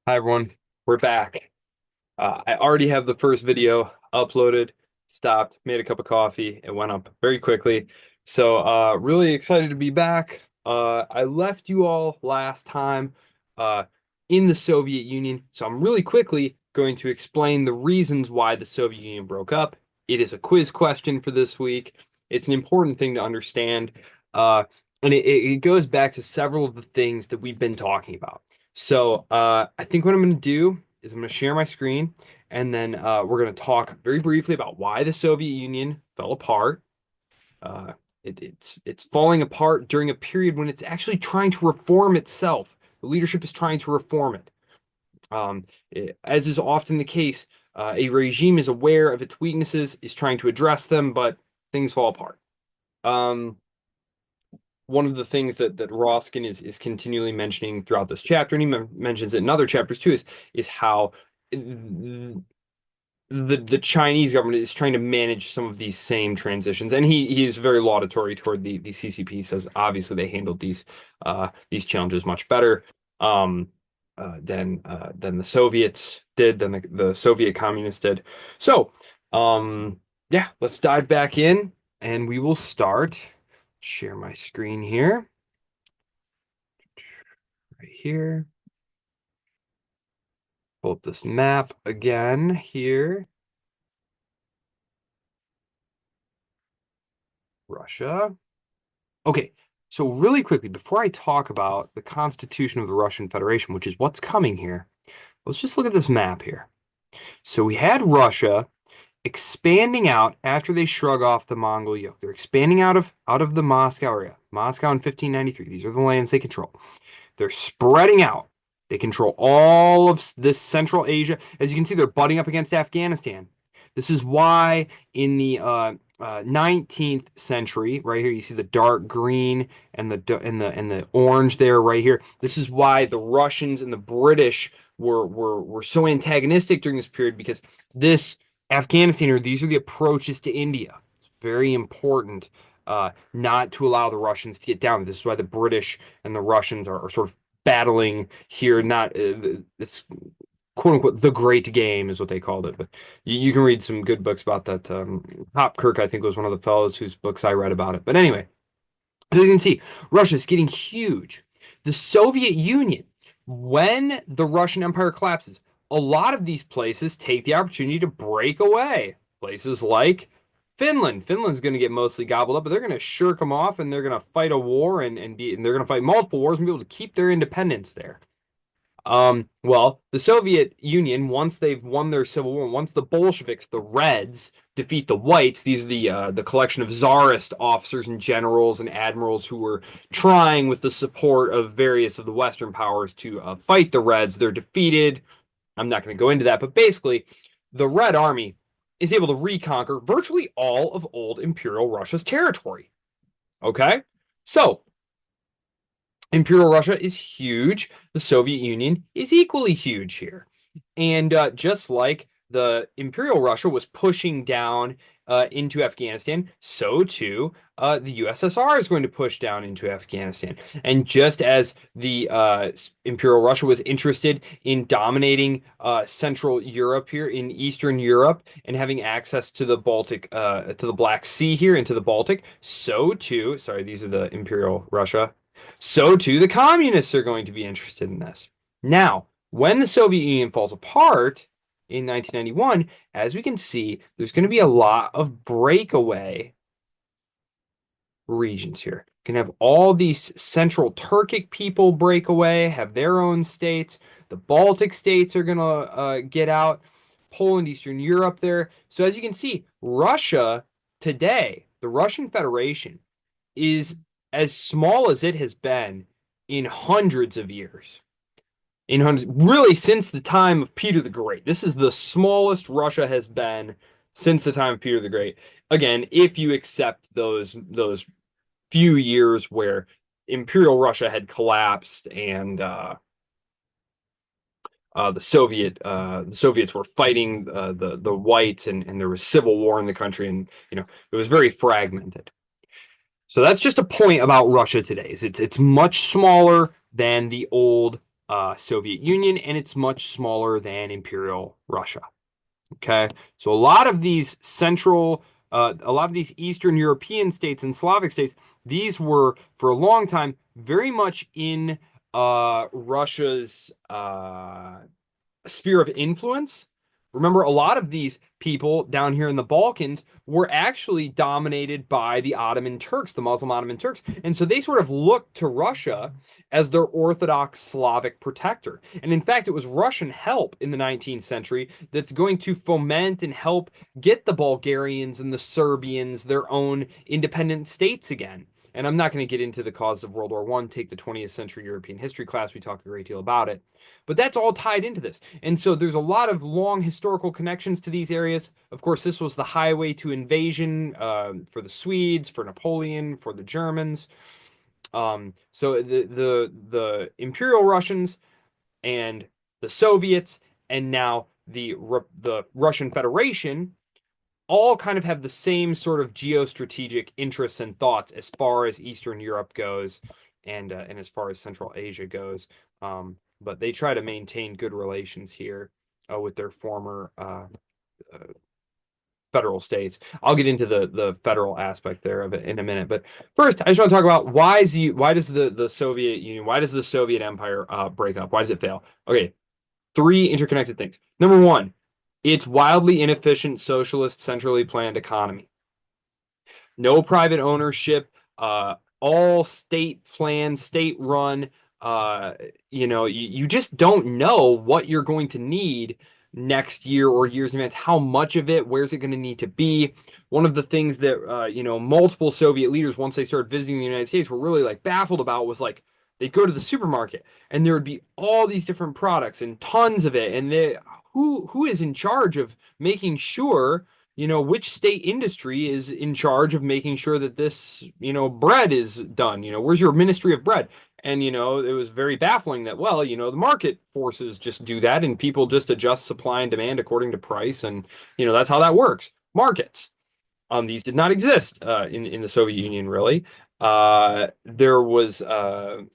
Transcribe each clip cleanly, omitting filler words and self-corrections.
Hi everyone, we're back. I already have the first video uploaded, stopped, made a cup of coffee, it went up very quickly. So really excited to be back. I left you all last time uh, in the Soviet Union, so I'm really quickly going to explain the reasons why the Soviet Union broke up. It is a quiz question for this week. It's an important thing to understand, uh, and it goes back to several of the things that we've been talking about. So I think what I'm going to do is I'm going to share my screen, and then we're going to talk very briefly about why the Soviet Union fell apart. Uh, it's falling apart during a period when it's actually trying to reform itself. The leadership is trying to reform it. As is often the case, a regime is aware of its weaknesses, is trying to address them, but things fall apart. Um, One of the things that Roskin is continually mentioning throughout this chapter, and he mentions it in other chapters too, is how the Chinese government is trying to manage some of these same transitions, and he is very laudatory toward the CCP. He says obviously they handled these challenges much better than the Soviets did, than the Soviet communists did. So yeah, let's dive back in, and we will start. Share my screen here, right here. Pull up this map again here. Russia. Okay, so really quickly, before I talk about the Constitution of the Russian Federation, which is what's coming here, let's just look at this map here. So we had Russia expanding out after they shrug off the Mongol yoke. They're expanding out of the Moscow area. Moscow in 1593. These are the lands they control. They're spreading out. They control all of this Central Asia. As you can see, they're butting up against Afghanistan. This is why in the 19th century, right here, you see the dark green and the orange there, right here. This is why the Russians and the British were so antagonistic during this period, because this Afghanistan, or these are the approaches to India. It's very important not to allow the Russians to get down. This is why the British and the Russians are sort of battling here. Not it's quote unquote the Great Game is what they called it, but you can read some good books about that. Hopkirk, I think, was one of the fellows whose books I read about it. But anyway, as you can see, Russia's getting huge. The Soviet Union, when the Russian Empire collapses, a lot of these places take the opportunity to break away. Places like Finland. Finland's going to get mostly gobbled up, but they're going to shirk them off, and they're going to fight a war, and they're going to fight multiple wars and be able to keep their independence there. Well, the Soviet Union, once they've won their civil war, once the Bolsheviks, the Reds, defeat the Whites, these are the collection of czarist officers and generals and admirals who were trying, with the support of various of the Western powers, to fight the Reds. They're defeated. I'm not going to go into that, but basically, the Red Army is able to reconquer virtually all of old Imperial Russia's territory. Okay, so Imperial Russia is huge. The Soviet Union is equally huge here. And just like the Imperial Russia was pushing down into Afghanistan, so too the USSR is going to push down into Afghanistan. And just as the Imperial Russia was interested in dominating Central Europe here, in Eastern Europe, and having access to the Baltic, to the Black Sea here, into the Baltic, so too, sorry, these are the Imperial Russia, so too the communists are going to be interested in this. Now, when the Soviet Union falls apart in 1991, as we can see, there's going to be a lot of breakaway regions here. You can have all these Central Turkic people break away, have their own states. The Baltic states are going to get out. Poland, Eastern Europe there. So as you can see, Russia today, the Russian Federation, is as small as it has been in hundreds of years. In hundreds, really, since the time of Peter the Great. This is the smallest Russia has been since the time of Peter the Great. Again, if you accept those few years where Imperial Russia had collapsed, and the Soviets were fighting the whites, and there was civil war in the country, and it was very fragmented. So that's just a point about Russia today. Is it's much smaller than the old Soviet Union, and it's much smaller than Imperial Russia. Okay, so a lot of these Eastern European states and Slavic states, these were for a long time very much in Russia's sphere of influence. Remember, a lot of these people down here in the Balkans were actually dominated by the Ottoman Turks, the Muslim Ottoman Turks. And so they sort of looked to Russia as their Orthodox Slavic protector. And in fact, it was Russian help in the 19th century that's going to foment and help get the Bulgarians and the Serbians their own independent states again. And I'm not going to get into the cause of World War I. Take the 20th century European history class. We talk a great deal about it. But that's all tied into this. And so there's a lot of long historical connections to these areas. Of course, this was the highway to invasion for the Swedes, for Napoleon, for the Germans. So the Imperial Russians and the Soviets, and now the Russian Federation all kind of have the same sort of geostrategic interests and thoughts as far as Eastern Europe goes, and as far as Central Asia goes. But they try to maintain good relations here with their former uh, federal states. I'll get into the federal aspect there of it in a minute. But first, I just want to talk about why does the Soviet Union, why does the Soviet Empire break up? Why does it fail? Okay, three interconnected things. Number one, it's wildly inefficient socialist centrally planned economy. No private ownership, all state planned, state run. You just don't know what you're going to need next year or years in advance. How much of it? Where's it going to need to be? One of the things that multiple Soviet leaders, once they started visiting the United States, were really like baffled about was like they'd go to the supermarket and there would be all these different products and tons of it, and who is in charge of making sure which state industry is in charge of making sure that this, bread is done? Where's your Ministry of Bread? And, it was very baffling that, well, the market forces just do that and people just adjust supply and demand according to price. And, that's how that works. Markets. These did not exist in the Soviet Union, really. There was, the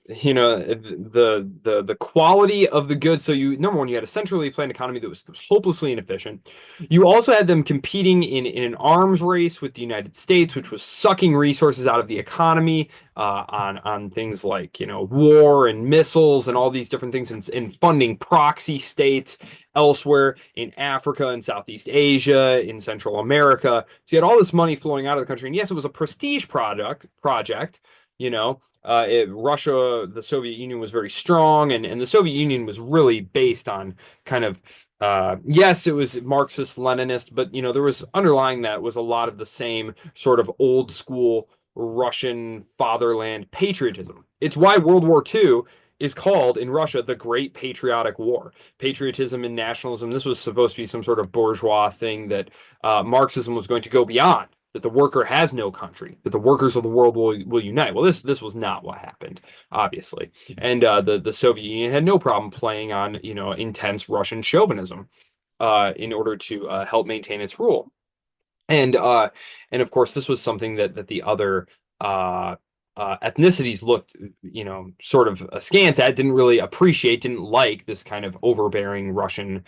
quality of the goods. So number one, you had a centrally planned economy that was hopelessly inefficient. You also had them competing in an arms race with the United States, which was sucking resources out of the economy on things like war and missiles and all these different things, and funding proxy states elsewhere in Africa and Southeast Asia, in Central America. So you had all this money flowing out of the country. And yes, it was a prestige project. Russia, the Soviet Union was very strong, and the Soviet Union was really based on kind of, yes, it was Marxist Leninist, but there was underlying that was a lot of the same sort of old school Russian fatherland patriotism. It's why World War II is called in Russia the Great Patriotic War. Patriotism and nationalism. This was supposed to be some sort of bourgeois thing that Marxism was going to go beyond. That the worker has no country. That the workers of the world will unite. Well, this was not what happened, obviously. And the Soviet Union had no problem playing on intense Russian chauvinism in order to help maintain its rule. And of course, this was something that the other ethnicities looked, sort of askance at, didn't really appreciate, didn't like this kind of overbearing Russian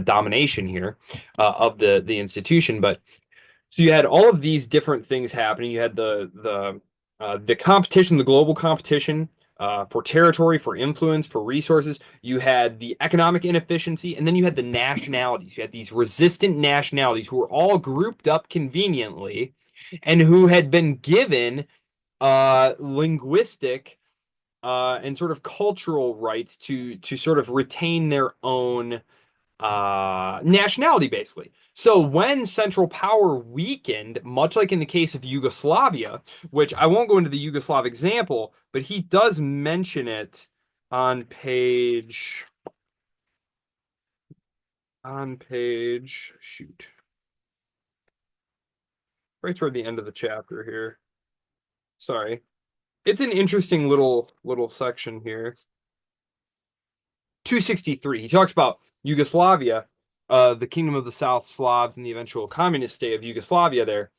domination here of the institution. But so you had all of these different things happening. You had the competition, the global competition. For territory, for influence, for resources. You had the economic inefficiency, and then you had the nationalities. You had these resistant nationalities who were all grouped up conveniently and who had been given linguistic and sort of cultural rights to sort of retain their own nationality, basically. So when central power weakened, much like in the case of Yugoslavia, which I won't go into the Yugoslav example, but he does mention it on shoot, right toward the end of the chapter here. Sorry. It's an interesting little section here. 263. He talks about Yugoslavia, the Kingdom of the South Slavs, and the eventual communist state of Yugoslavia there,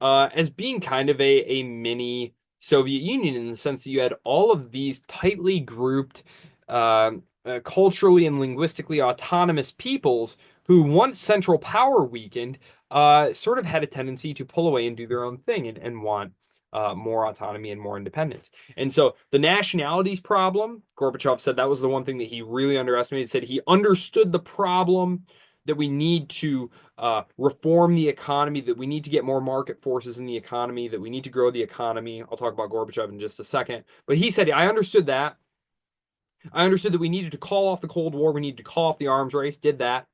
as being kind of a mini Soviet Union, in the sense that you had all of these tightly grouped culturally and linguistically autonomous peoples who, once central power weakened, sort of had a tendency to pull away and do their own thing and want more autonomy and more independence. And so the nationalities problem, Gorbachev said that was the one thing that he really underestimated. He said he understood the problem that we need to reform the economy, that we need to get more market forces in the economy, that we need to grow the economy. I'll talk about Gorbachev in just a second. But he said, I understood that. I understood that we needed to call off the Cold War. We needed to call off the arms race. Did that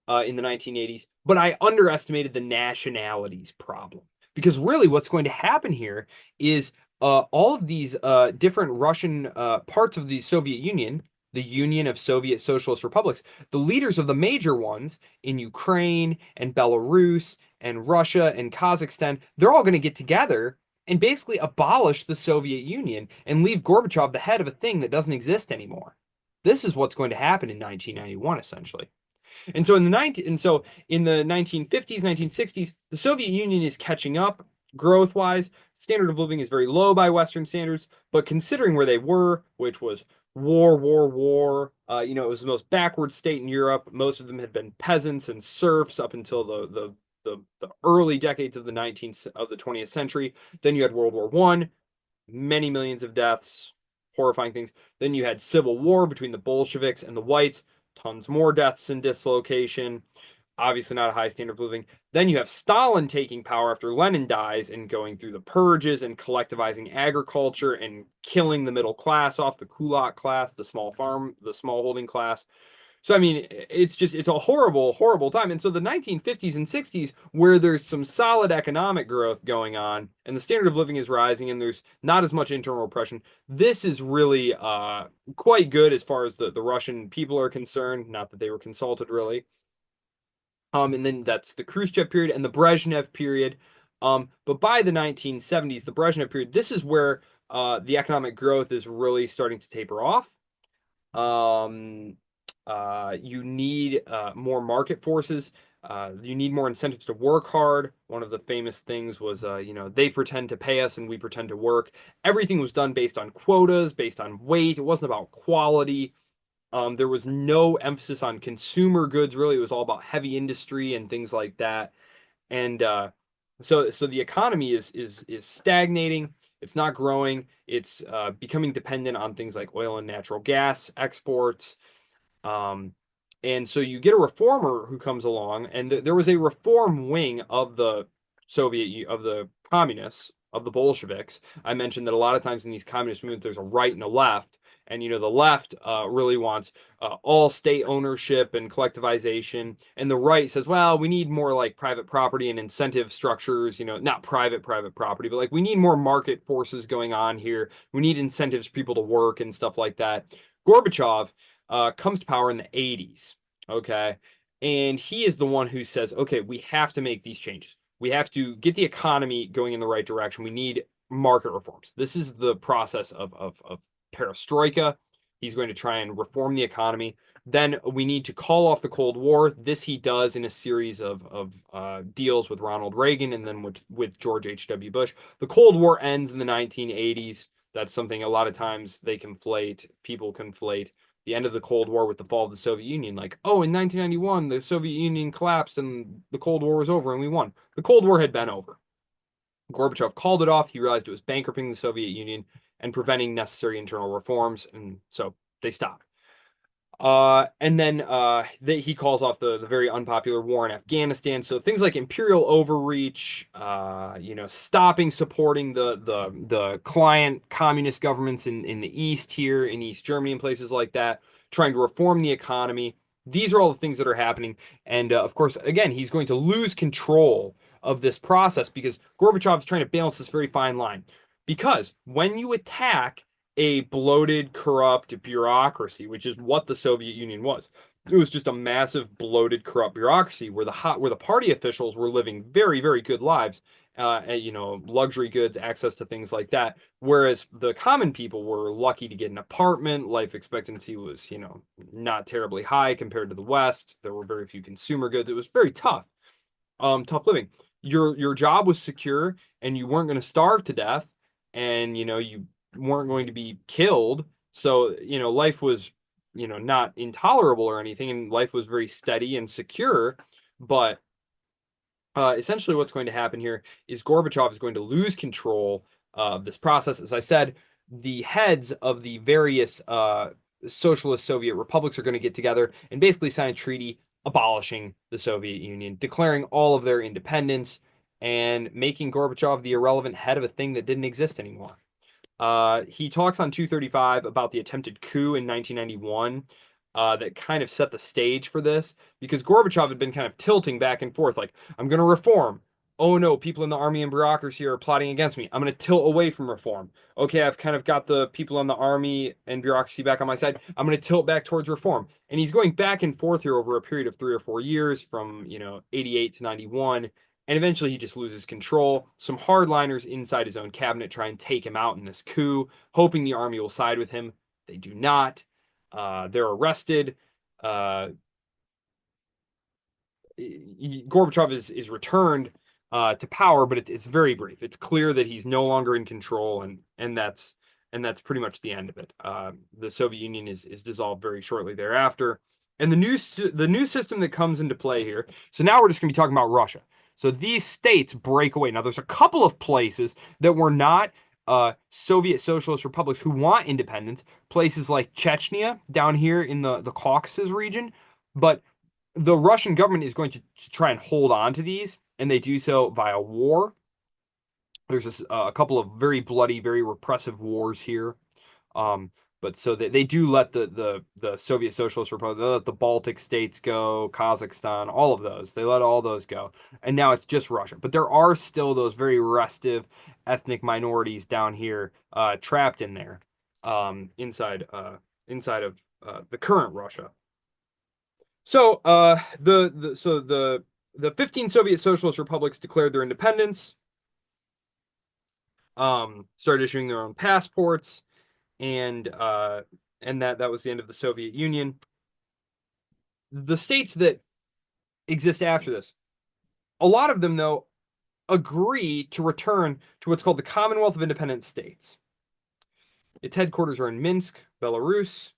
in the 1980s. But I underestimated the nationalities problem. Because really, what's going to happen here is all of these different Russian parts of the Soviet Union, the Union of Soviet Socialist Republics, the leaders of the major ones in Ukraine and Belarus and Russia and Kazakhstan, they're all going to get together and basically abolish the Soviet Union and leave Gorbachev the head of a thing that doesn't exist anymore. This is what's going to happen in 1991, essentially. In the 1950s, 1960s, the Soviet Union is catching up growth-wise. Standard of living is very low by Western standards, but considering where they were, which was war, it was the most backward state in Europe. Most of them had been peasants and serfs up until the early decades of the 20th century. Then you had World War One, many millions of deaths, horrifying things. Then you had civil war between the Bolsheviks and the whites, tons more deaths and dislocation. Obviously, not a high standard of living. Then you have Stalin taking power after Lenin dies and going through the purges and collectivizing agriculture and killing the middle class off, the kulak class, the small holding class. So I mean, it's a horrible, horrible time. And so the 1950s and 60s, where there's some solid economic growth going on, and the standard of living is rising, and there's not as much internal oppression. This is really quite good as far as the Russian people are concerned. Not that they were consulted really. And then that's the Khrushchev period and the Brezhnev period. But by the 1970s, the Brezhnev period, this is where the economic growth is really starting to taper off. Um, you need more market forces. You need more incentives to work hard. One of the famous things was, they pretend to pay us and we pretend to work. Everything was done based on quotas, based on weight. It wasn't about quality. There was no emphasis on consumer goods, really. It was all about heavy industry and things like that. And so the economy is stagnating. It's not growing. It's becoming dependent on things like oil and natural gas exports. Um, and so you get a reformer who comes along, and there was a reform wing of the communists, of the Bolsheviks. I mentioned that a lot of times in these communist movements, there's a right and a left. And the left really wants all state ownership and collectivization, and the right says, well, we need more like private property and incentive structures. Not private property, but like we need more market forces going on here. We need incentives for people to work and stuff like that. Gorbachev comes to power in the 80s. Okay. And he is the one who says, okay, we have to make these changes. We have to get the economy going in the right direction. We need market reforms. This is the process of perestroika. He's going to try and reform the economy. Then we need to call off the Cold War. This he does in a series of deals with Ronald Reagan and then with George H.W. Bush. The Cold War ends in the 1980s. That's something a lot of times people conflate the end of the Cold War with the fall of the Soviet Union. Like, oh, in 1991, the Soviet Union collapsed and the Cold War was over and we won. The Cold War had been over. Gorbachev called it off. He realized it was bankrupting the Soviet Union and preventing necessary internal reforms, and so they stopped. And then he calls off the very unpopular war in Afghanistan. So things like imperial overreach, stopping supporting the client communist governments in the East here, in East Germany and places like that, trying to reform the economy. These are all the things that are happening. And of course, again, he's going to lose control of this process because Gorbachev is trying to balance this very fine line. Because when you attack a bloated, corrupt bureaucracy, which is what the Soviet Union was. It was just a massive, bloated, corrupt bureaucracy where the party officials were living very, very good lives, luxury goods, access to things like that. Whereas the common people were lucky to get an apartment. Life expectancy was, not terribly high compared to the West. There were very few consumer goods. It was very tough living. Your job was secure, and you weren't going to starve to death, and you weren't going to be killed So, life was, not intolerable or anything, and life was very steady and secure. But essentially, what's going to happen here is Gorbachev is going to lose control of this process. As I said, the heads of the various socialist Soviet republics are going to get together and basically sign a treaty abolishing the Soviet Union, declaring all of their independence, and making Gorbachev the irrelevant head of a thing that didn't exist anymore. He talks on 235 about the attempted coup in 1991 that kind of set the stage for this because Gorbachev had been kind of tilting back and forth, like, I'm going to reform. Oh no, people in the army and bureaucracy are plotting against me. I'm going to tilt away from reform. Okay, I've kind of got the people in the army and bureaucracy back on my side. I'm going to tilt back towards reform. And he's going back and forth here over a period of 3 or 4 years from, 88 to 91. And eventually he just loses control. Some hardliners inside his own cabinet try and take him out in this coup, hoping the army will side with him. They do not. They're arrested. Uh, Gorbachev is returned to power, but it's very brief. It's clear that he's no longer in control, and that's pretty much the end of it. The Soviet Union is dissolved very shortly thereafter, and the new system that comes into play here. So now we're just going to be talking about Russia. So these states break away. Now there's a couple of places that were not Soviet socialist republics who want independence. Places like Chechnya down here in the Caucasus region, but the Russian government is going to try and hold on to these, and they do so via war. There's a couple of very bloody, very repressive wars here. Um, but so they do let the Soviet Socialist Republic, they let the Baltic states go, Kazakhstan, all of those. They let all those go. And now it's just Russia. But there are still those very restive ethnic minorities down here trapped in there inside of the current Russia. So the 15 Soviet Socialist republics declared their independence, started issuing their own passports, and that was the end of the Soviet Union. The states that exist after this, a lot of them though agree to return to what's called the Commonwealth of Independent States. Its headquarters are in Minsk, Belarus.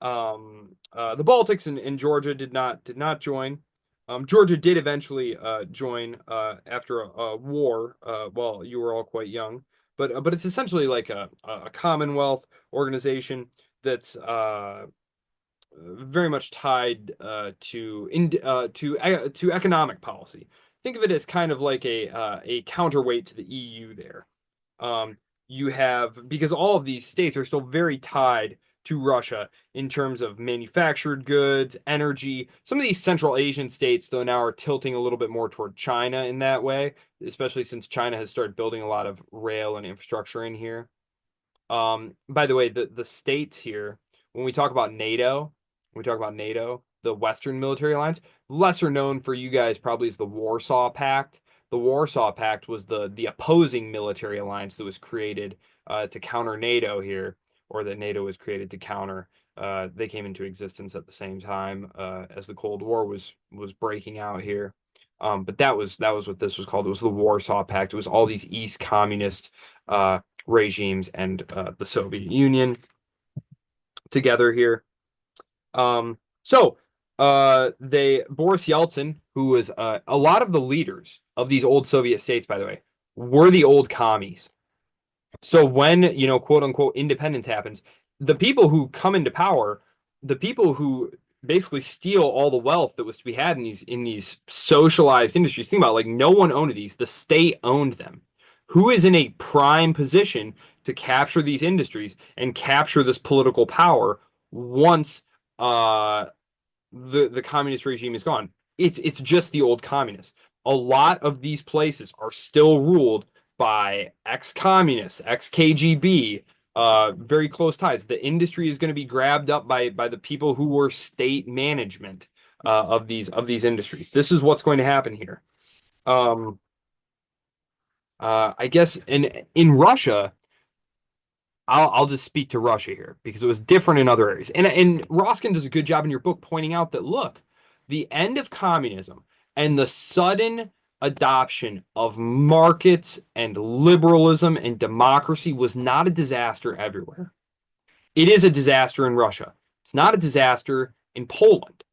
The Baltics and Georgia did not join. Georgia did eventually join after a war while you were all quite young, but it's essentially like a Commonwealth organization that's very much tied to economic policy. Think of it as kind of like a counterweight to the EU there. Um, you have because all of these states are still very tied to Russia in terms of manufactured goods, energy. Some of these Central Asian states, though, now are tilting a little bit more toward China in that way, especially since China has started building a lot of rail and infrastructure in here. By the way, the states here, when we talk about NATO, the Western military alliance, lesser known for you guys probably is the Warsaw Pact. The Warsaw Pact was the opposing military alliance that was created to counter NATO here, or that NATO was created to counter. They came into existence at the same time as the Cold War was breaking out here. But that was what this was called. It was the Warsaw Pact. It was all these East communist regimes and the Soviet Union together here. So Boris Yeltsin, who was a lot of the leaders of these old Soviet states, by the way, were the old commies. So when, quote unquote, independence happens, the people who come into power, the people who basically steal all the wealth that was to be had in these socialized industries. Think about it, like no one owned these. The state owned them. Who is in a prime position to capture these industries and capture this political power once uh the communist regime is gone? It's just the old communists. A lot of these places are still ruled by ex-communists, ex-KGB, very close ties. The industry is going to be grabbed up by the people who were state management of these industries. This is what's going to happen here. Um, I guess in Russia, I'll just speak to Russia here because it was different in other areas. And Roskin does a good job in your book pointing out that look, the end of communism and the sudden adoption of markets and liberalism and democracy was not a disaster everywhere. It is a disaster in Russia. It's not a disaster in Poland,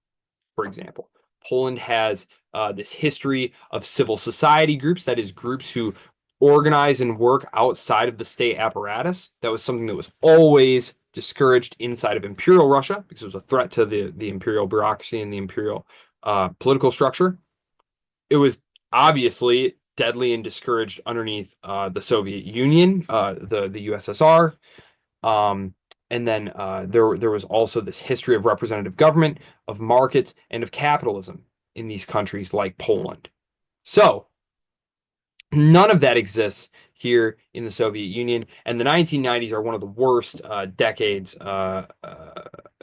for example. Poland has this history of civil society groups, that is, groups who organize and work outside of the state apparatus. That was something that was always discouraged inside of Imperial Russia because it was a threat to the imperial bureaucracy and the imperial political structure. It was obviously deadly and discouraged underneath the Soviet Union, the USSR. Um, and then there was also this history of representative government, of markets, and of capitalism in these countries like Poland. So none of that exists here in the Soviet Union, and the 1990s are one of the worst decades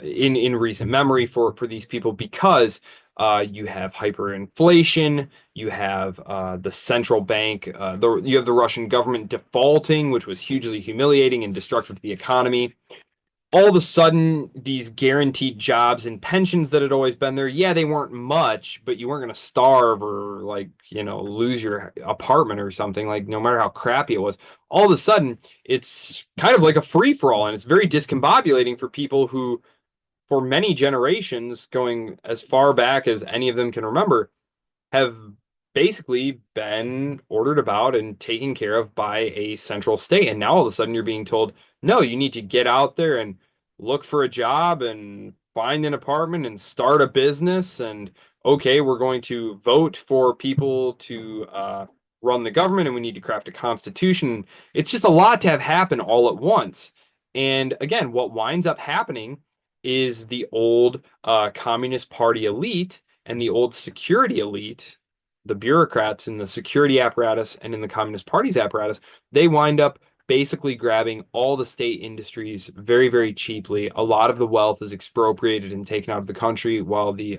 in recent memory for these people because you have hyperinflation, you have the central bank, you have the Russian government defaulting, which was hugely humiliating and destructive to the economy. All of a sudden, these guaranteed jobs and pensions that had always been there, yeah, they weren't much, but you weren't going to starve or like, lose your apartment or something, like no matter how crappy it was. All of a sudden, it's kind of like a free for all, and it's very discombobulating for people who, for many generations, going as far back as any of them can remember, have basically been ordered about and taken care of by a central state. And now all of a sudden you're being told, no, you need to get out there and look for a job and find an apartment and start a business. And okay, we're going to vote for people to run the government and we need to craft a constitution. It's just a lot to have happen all at once. And again, what winds up happening is the old Communist Party elite and the old security elite, the bureaucrats in the security apparatus and in the Communist Party's apparatus, they wind up basically grabbing all the state industries very, very cheaply. A lot of the wealth is expropriated and taken out of the country, while the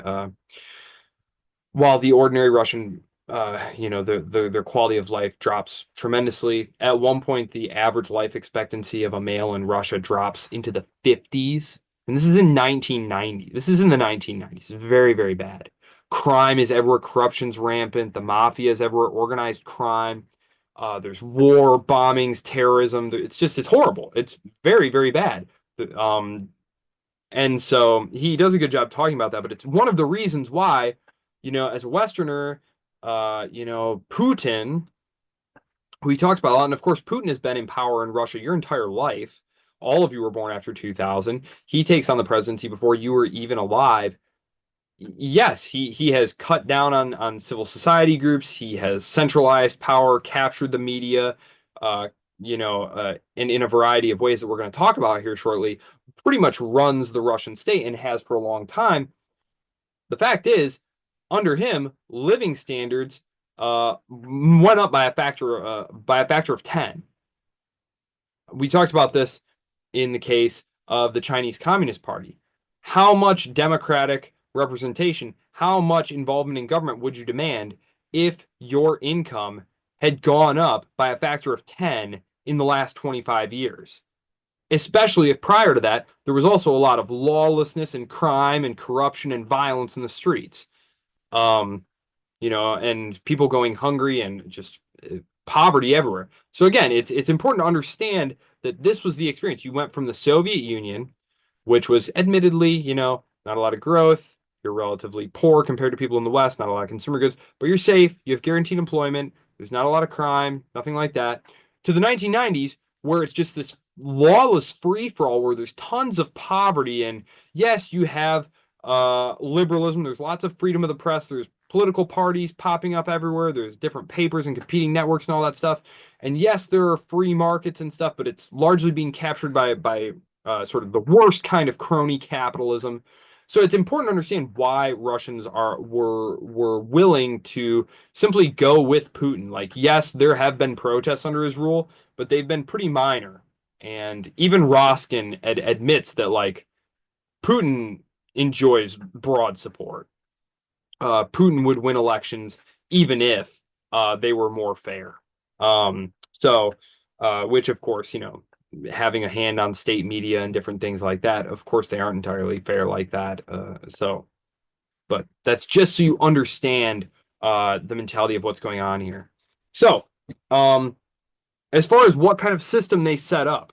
ordinary Russian, their quality of life drops tremendously. At one point, the average life expectancy of a male in Russia drops into the 50s. And this is in 1990. This is in the 1990s. It's very, very bad. Crime is everywhere. Corruption's rampant. The mafia is everywhere. Organized crime. There's war, bombings, terrorism. It's horrible. It's very, very bad. Um, and so he does a good job talking about that, but it's one of the reasons why, as a Westerner, Putin, who he talks about a lot, and of course, Putin has been in power in Russia your entire life. All of you were born after 2000. He takes on the presidency before you were even alive. Yes, he has cut down on civil society groups. He has centralized power, captured the media, uh, in a variety of ways that we're going to talk about here shortly, pretty much runs the Russian state and has for a long time. The fact is, under him, living standards went up by a factor of 10. We talked about this in the case of the Chinese Communist Party. How much democratic representation, how much involvement in government would you demand if your income had gone up by a factor of 10 in the last 25 years? Especially if prior to that, there was also a lot of lawlessness and crime and corruption and violence in the streets. Um, and people going hungry and just poverty everywhere. So again, it's important to understand that this was the experience. You went from the Soviet Union, which was admittedly, not a lot of growth. You're relatively poor compared to people in the West, not a lot of consumer goods, but you're safe. You have guaranteed employment. There's not a lot of crime, nothing like that. To the 1990s, where it's just this lawless free for all, where there's tons of poverty. And yes, you have liberalism. There's lots of freedom of the press. There's political parties popping up everywhere. There's different papers and competing networks and all that stuff. And yes, there are free markets and stuff, but it's largely being captured by sort of the worst kind of crony capitalism. So it's important to understand why Russians were willing to simply go with Putin. Like, yes, there have been protests under his rule, but they've been pretty minor. And even Roskin admits that like Putin enjoys broad support. Putin would win elections even if they were more fair. Which of course, having a hand on state media and different things like that, of course, they aren't entirely fair like that. But that's just so you understand the mentality of what's going on here. So, as far as what kind of system they set up,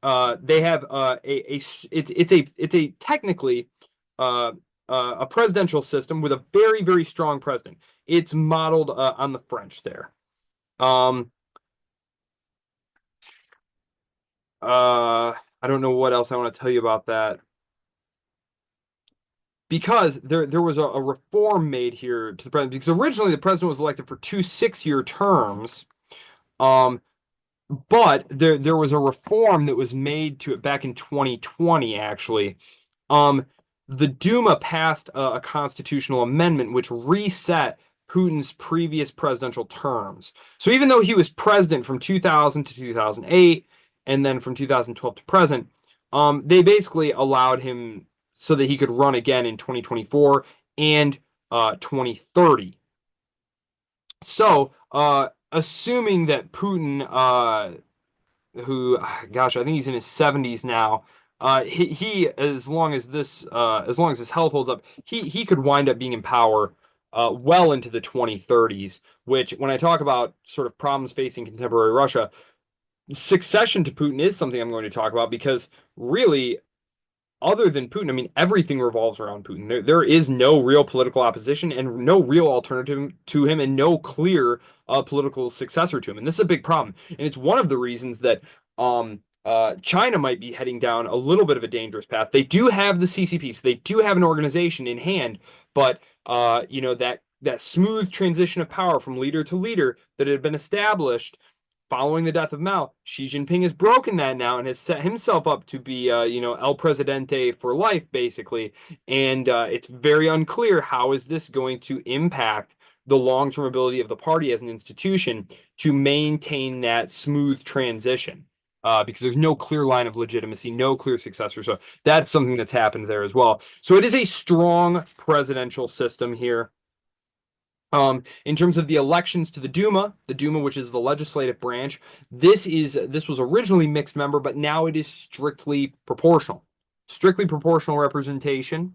They have it's a technically uh, a presidential system with a very, very strong president. It's modeled on the French there. Um, I don't know what else I want to tell you about that because there was a reform made here to the president because originally the president was elected for two 6-year terms. Um, but there was a reform that was made to it back in 2020 actually. Um, the Duma passed a constitutional amendment which reset Putin's previous presidential terms. So even though he was president from 2000 to 2008 and then from 2012 to present, they basically allowed him so that he could run again in 2024 and 2030. So, assuming that Putin who, gosh, I think he's in his 70s now. He as long as his health holds up, he could wind up being in power well into the 2030s. Which, when I talk about sort of problems facing contemporary Russia, succession to Putin is something I'm going to talk about because really other than Putin, I mean, everything revolves around Putin. There is no real political opposition and no real alternative to him, and no clear political successor to him. And this is a big problem. And it's one of the reasons that China might be heading down a little bit of a dangerous path. They do have the CCP, so they do have an organization in hand, but that smooth transition of power from leader to leader that had been established following the death of Mao, Xi Jinping has broken that now and has set himself up to be, El Presidente for life, basically. And it's very unclear how is this going to impact the long-term ability of the party as an institution to maintain that smooth transition. Because there's no clear line of legitimacy, no clear successor. So that's something that's happened there as well. So it is a strong presidential system here. In terms of the elections to the Duma, which is the legislative branch, this was originally mixed member, but now it is strictly proportional representation.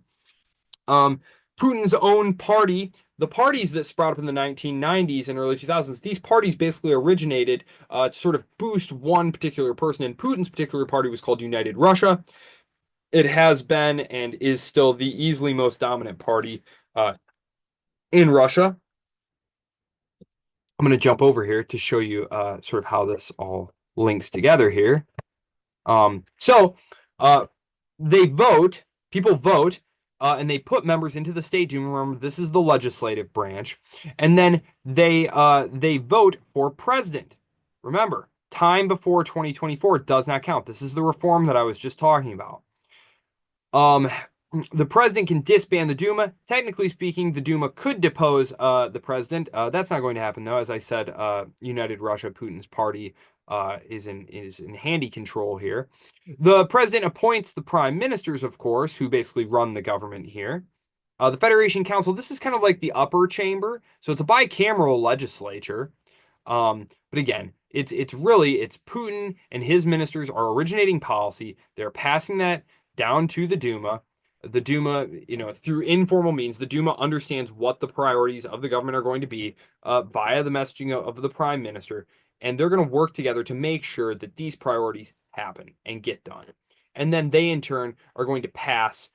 Um, Putin's own party, the parties that sprout up in the 1990s and early 2000s, these parties basically originated to sort of boost one particular person. And Putin's particular party was called United Russia. It has been and is still the easily most dominant party in Russia. I'm going to jump over here to show you sort of how this all links together here. So uh, they vote, people vote, and they put members into the State Duma. Remember, this is the legislative branch, and then they vote for president. Remember, time before 2024 does not count. This is the reform that I was just talking about. Um, the president can disband the Duma. Technically speaking, the Duma could depose the president. That's not going to happen, though. As I said, United Russia, Putin's party, is in handy control here. The president appoints the prime ministers, of course, who basically run the government here. The Federation Council, this is kind of like the upper chamber, so it's a bicameral legislature. But again, it's Putin and his ministers are originating policy. They're passing that down to the Duma. The Duma, through informal means, the Duma understands what the priorities of the government are going to be via the messaging of the prime minister, and they're going to work together to make sure that these priorities happen and get done. And then they, in turn, are going to pass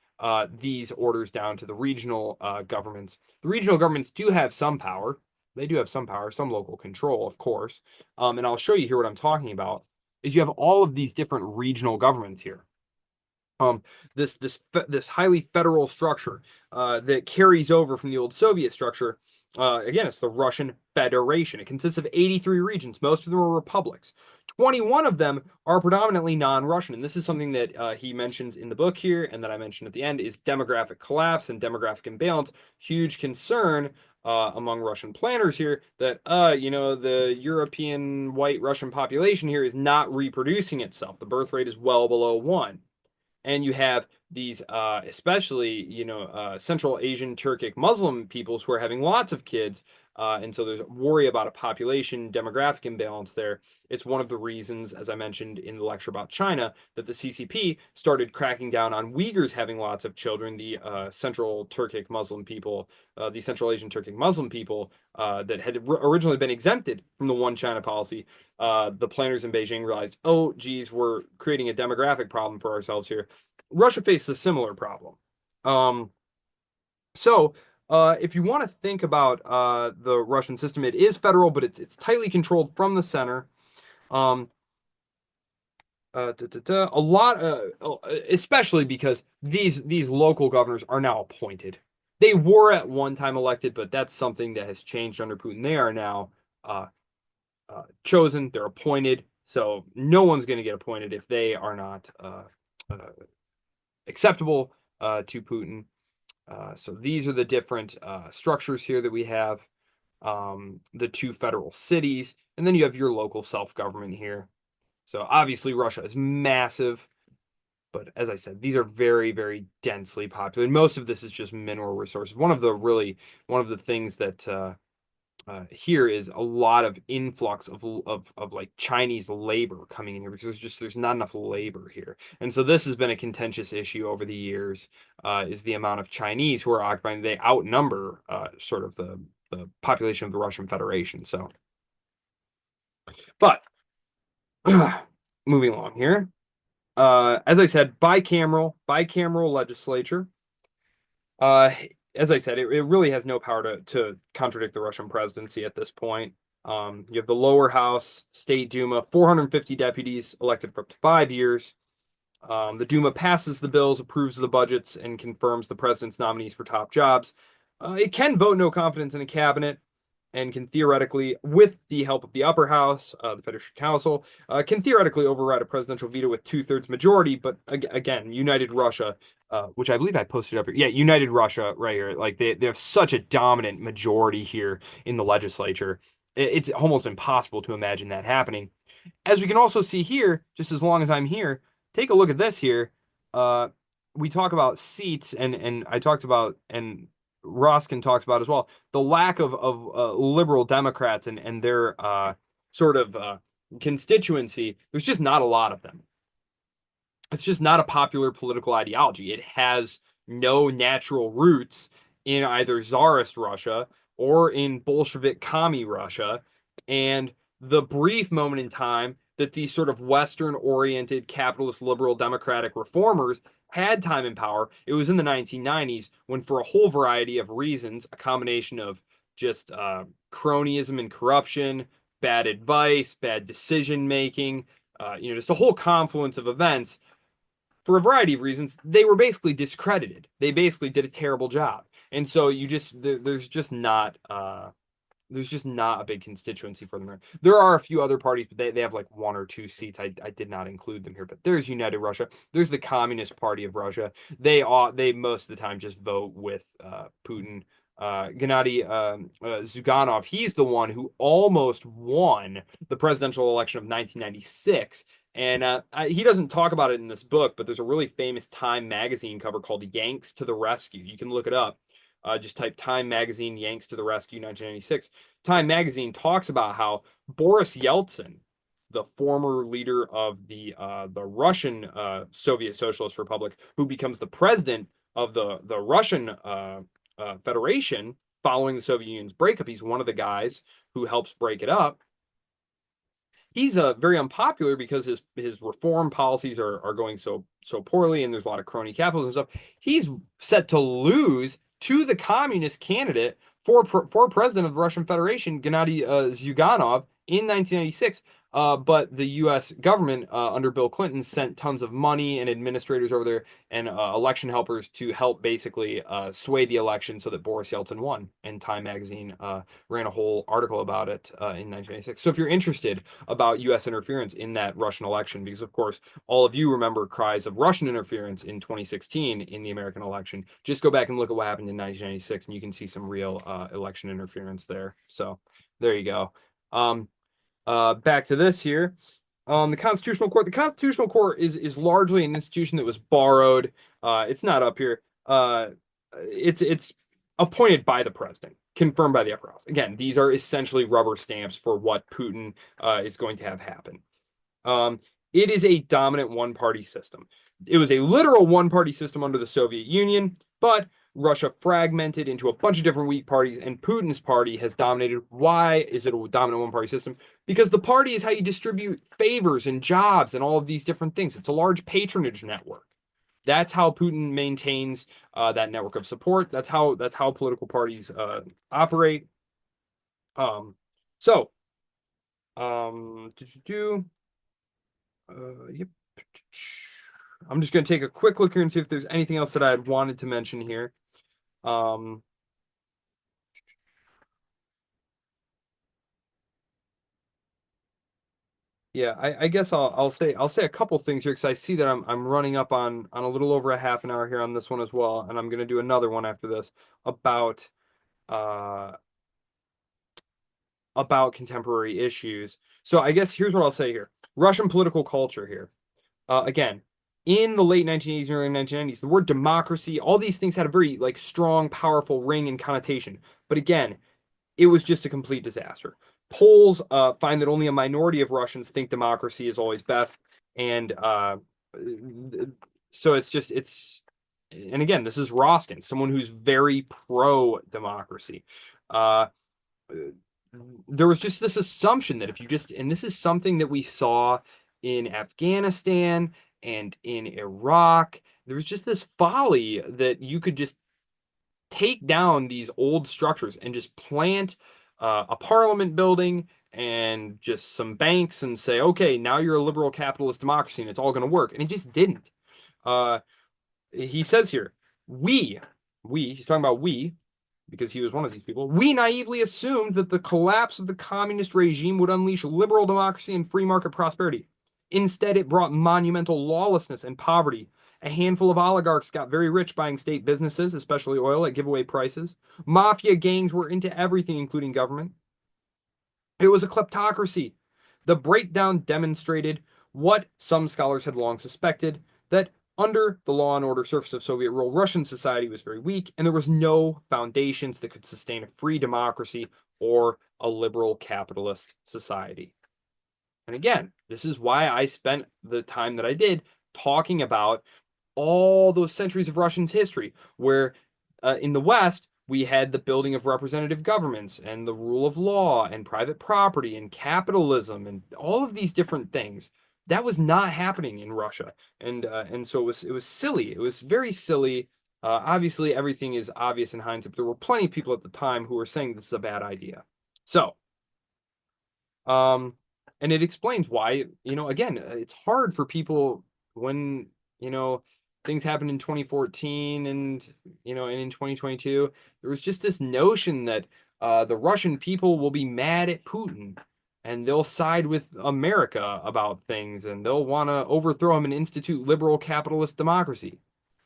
these orders down to the regional governments. The regional governments do have some power. They do have some power, some local control, of course. And I'll show you here what I'm talking about. Is you have all of these different regional governments here. This highly federal structure that carries over from the old Soviet structure. Again, it's the Russian Federation. It consists of 83 regions. Most of them are republics. 21 of them are predominantly non-Russian, and this is something that he mentions in the book here, and that I mentioned at the end, is demographic collapse and demographic imbalance. Huge concern among Russian planners here that the European white Russian population here is not reproducing itself. The birth rate is well below 1. And you have these especially, Central Asian Turkic Muslim peoples who are having lots of kids. And so there's worry about a population demographic imbalance there. It's one of the reasons, as I mentioned in the lecture about China, that the CCP started cracking down on Uyghurs having lots of children, the Central Turkic Muslim people, the Central Asian Turkic Muslim people that had originally been exempted from the One China policy. The planners in Beijing realized, oh, geez, we're creating a demographic problem for ourselves here. Russia faced a similar problem. Um, so, if you want to think about the Russian system, it is federal, but it's tightly controlled from the center. Um, a lot, especially because these local governors are now appointed. They were at one time elected, but that's something that has changed under Putin. They are now uh, chosen. They're appointed. So no one's going to get appointed if they are not uh, acceptable to Putin. So these are the different structures here that we have. The two federal cities, and then you have your local self-government here. So obviously Russia is massive, but as I said, these are very, very densely populated. Most of this is just mineral resources. One of the things that here is a lot of influx of like Chinese labor coming in here because there's not enough labor here, and so this has been a contentious issue over the years. Is the amount of Chinese who are occupying? They outnumber sort of the population of the Russian Federation. So, but moving along here, as I said, bicameral legislature. Uh, as I said, it really has no power to contradict the Russian presidency at this point. You have the lower house, State Duma, 450 deputies elected for up to 5 years. The Duma passes the bills, approves the budgets, and confirms the president's nominees for top jobs. It can vote no confidence in a cabinet and can theoretically, with the help of the upper house, the Federation Council, can theoretically override a presidential veto with two-thirds majority. But again, United Russia, which I believe I posted up here. Yeah, United Russia right here. Like they have such a dominant majority here in the legislature. It's almost impossible to imagine that happening. As we can also see here, just as long as I'm here, take a look at this here. Uh, we talk about seats, and I talked about, and Roskin talks about as well, the lack of liberal Democrats and their sort of constituency. There's just not a lot of them. It's just not a popular political ideology. It has no natural roots in either Tsarist Russia or in Bolshevik commie Russia. And the brief moment in time that these sort of Western oriented capitalist liberal democratic reformers had time in power, it was in the 1990s when, for a whole variety of reasons, a combination of just cronyism and corruption, bad advice, bad decision making, just a whole confluence of events, for a variety of reasons, they were basically discredited. They basically did a terrible job. And so there's just not a big constituency for them. There are a few other parties, but they have like one or two seats. I did not include them here, but there's United Russia. There's the Communist Party of Russia. They most of the time just vote with Putin. Gennady Zyuganov, he's the one who almost won the presidential election of 1996. And he doesn't talk about it in this book, but there's a really famous Time magazine cover called Yanks to the Rescue. You can look it up. Just type Time magazine Yanks to the Rescue 1996. Time magazine talks about how Boris Yeltsin, the former leader of the Russian Soviet Socialist Republic, who becomes the president of the Russian Federation following the Soviet Union's breakup. He's one of the guys who helps break it up. He's very unpopular because his reform policies are going so poorly, and there's a lot of crony capitalism and stuff. He's set to lose to the communist candidate for president of the Russian Federation, Gennady Zyuganov, in 1996. But the U.S. government under Bill Clinton sent tons of money and administrators over there and election helpers to help basically sway the election so that Boris Yeltsin won. And Time magazine ran a whole article about it in 1996. So if you're interested about U.S. interference in that Russian election, because of course all of you remember cries of Russian interference in 2016 in the American election, just go back and look at what happened in 1996, and you can see some real election interference there. So there you go. Back to this here. The Constitutional Court. The Constitutional Court is largely an institution that was borrowed. It's not up here. It's appointed by the president, confirmed by the upper house. Again, these are essentially rubber stamps for what Putin is going to have happen. Um, it is a dominant one-party system. It was a literal one-party system under the Soviet Union, but Russia fragmented into a bunch of different weak parties, and Putin's party has dominated. Why is it a dominant one-party system? Because the party is how you distribute favors and jobs and all of these different things. It's a large patronage network. That's how Putin maintains that network of support. That's how political parties operate. Um, so, um, yep. I'm just going to take a quick look here and see if there's anything else that I had wanted to mention here. Um, yeah, I guess I'll say a couple things here because I see that I'm running up on a little over a half an hour here on this one as well, and I'm going to do another one after this about uh about contemporary issues. So I guess here's what I'll say here. Russian political culture here. Again, in the late 1980s and early 1990s, the word democracy, all these things had a very like strong, powerful ring and connotation. But again, it was just a complete disaster. Polls find that only a minority of Russians think democracy is always best, and so and again, this is Roskin, someone who's very pro democracy. Uh, there was just this assumption that if you just, and this is something that we saw in Afghanistan and in Iraq, there was just this folly that you could just take down these old structures and just plant a parliament building and just some banks and say, okay, now you're a liberal capitalist democracy and it's all going to work. And it just didn't. Uh, he says here, we, he's talking about we, because he was one of these people, we naively assumed that the collapse of the communist regime would unleash liberal democracy and free market prosperity. Instead, it brought monumental lawlessness and poverty. A handful of oligarchs got very rich buying state businesses, especially oil, at giveaway prices. Mafia gangs were into everything, including government. It was a kleptocracy. The breakdown demonstrated what some scholars had long suspected, that under the law and order surface of Soviet rule, Russian society was very weak, and there was no foundations that could sustain a free democracy or a liberal capitalist society. And again, this is why I spent the time that I did talking about all those centuries of Russian's history, where in the West, we had the building of representative governments and the rule of law and private property and capitalism and all of these different things. That was not happening in Russia, and so it was silly. It was very silly. Obviously, everything is obvious in hindsight, but there were plenty of people at the time who were saying this is a bad idea. So, um, and it explains why, again, it's hard for people when, you know, things happened in 2014 and in 2022. There was just this notion that the Russian people will be mad at Putin and they'll side with America about things and they'll want to overthrow him and institute liberal capitalist democracy.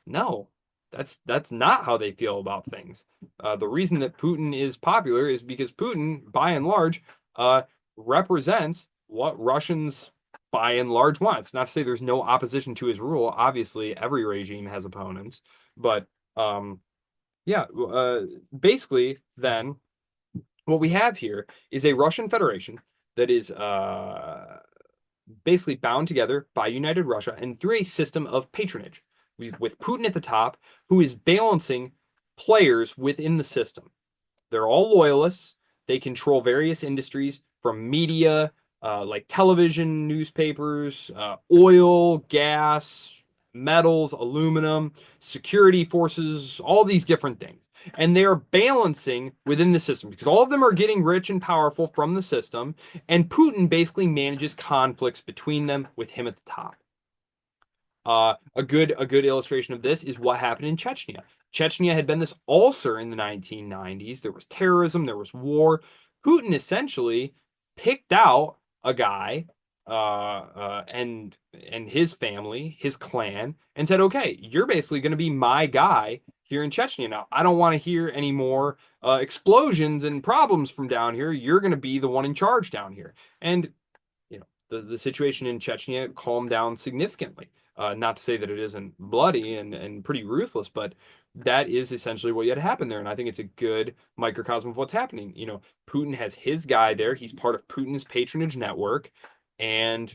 No, that's not how they feel about things. The reason that Putin is popular is because Putin, by and large, uh, represents what Russians by and large want. It's not to say there's no opposition to his rule. Obviously, every regime has opponents, but yeah, basically, then what we have here is a Russian Federation that is basically bound together by United Russia and through a system of patronage, with Putin at the top, who is balancing players within the system. They're all loyalists. They control various industries from media, like television, newspapers, oil, gas, metals, aluminum, security forces, all these different things. And they are balancing within the system because all of them are getting rich and powerful from the system. And Putin basically manages conflicts between them with him at the top. A good illustration of this is what happened in Chechnya. Chechnya had been this ulcer in the 1990s. There was terrorism, there was war. Putin essentially picked out a guy and his family, his clan, and said, "Okay, you're basically going to be my guy here in Chechnya now. I don't want to hear any more explosions and problems from down here. You're going to be the one in charge down here." And the situation in Chechnya calmed down significantly. Not to say that it isn't bloody and pretty ruthless, but that is essentially what had happened there. And I think it's a good microcosm of what's happening. Putin has his guy there. He's part of Putin's patronage network, and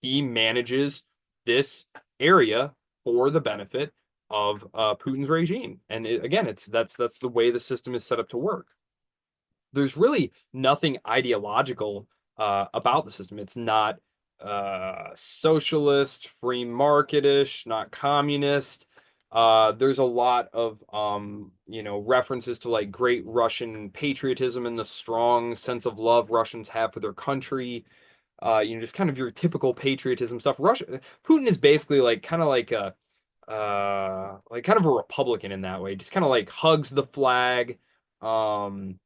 he manages this area for the benefit of Putin's regime. And again, that's the way the system is set up to work. There's really nothing ideological about the system. It's not socialist, free marketish, not communist. There's a lot of references to like great Russian patriotism and the strong sense of love Russians have for their country. Just kind of your typical patriotism stuff. Putin is basically like kind of like kind of a Republican in that way. Just kind of like hugs the flag. Um,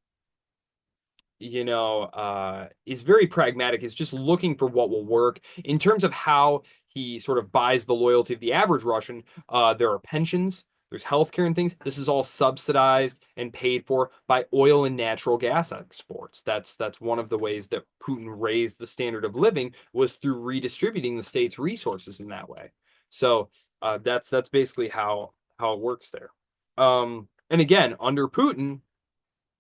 is very pragmatic, is just looking for what will work. In terms of how he sort of buys the loyalty of the average Russian, there are pensions, there's healthcare and things. This is all subsidized and paid for by oil and natural gas exports. That's one of the ways that Putin raised the standard of living, was through redistributing the state's resources in that way. So that's basically how it works there. And again, under Putin,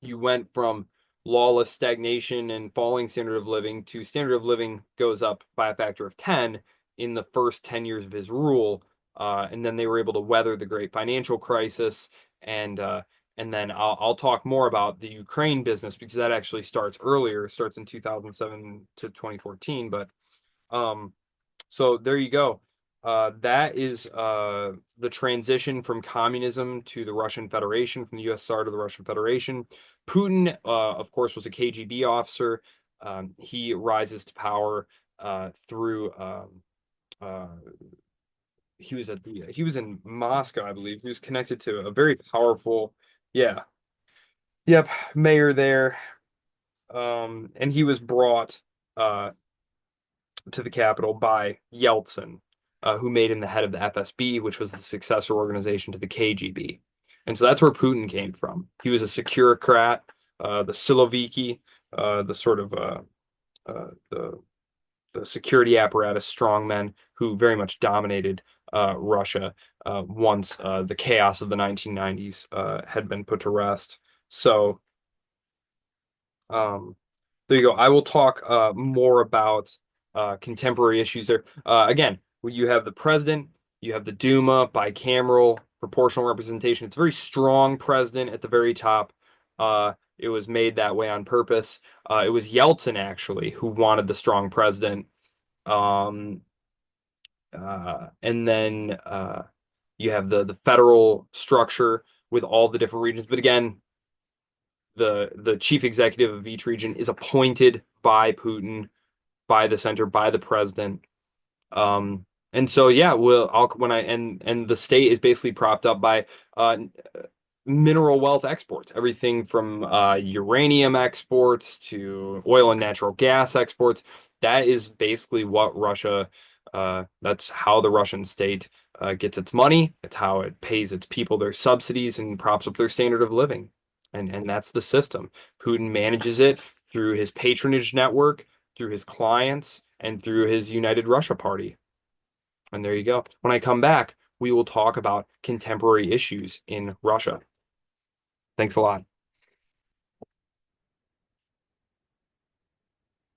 you went from lawless stagnation and falling standard of living to standard of living goes up by a factor of 10 in the first 10 years of his rule. And then they were able to weather the great financial crisis. And then I'll talk more about the Ukraine business because that actually starts earlier, starts in 2007 to 2014. But um, so there you go. That is the transition from communism to the Russian Federation, from the USSR to the Russian Federation. Putin, of course, was a KGB officer. He rises to power through. Uh, he was in Moscow, I believe. He was connected to a very powerful, yeah, yep, mayor there. And he was brought uh, to the capital by Yeltsin, who made him the head of the FSB, which was the successor organization to the KGB. And so that's where Putin came from. He was a securocrat, the Siloviki, the sort of uh, the the security apparatus strongmen who very much dominated Russia once the chaos of the 1990s had been put to rest. So um, there you go. I will talk more about contemporary issues there. Again, you have the president, you have the Duma, bicameral, proportional representation. It's a very strong president at the very top. It was made that way on purpose. It was Yeltsin actually who wanted the strong president. Um, and then you have the federal structure with all the different regions. But again, the chief executive of each region is appointed by Putin, by the center, by the president. And so yeah, and the state is basically propped up by mineral wealth exports, everything from uranium exports to oil and natural gas exports. That is basically what that's how the Russian state gets its money. It's how it pays its people their subsidies and props up their standard of living. And that's the system. Putin manages it through his patronage network, through his clients, and through his United Russia Party. And there you go. When I come back, we will talk about contemporary issues in Russia. Thanks a lot.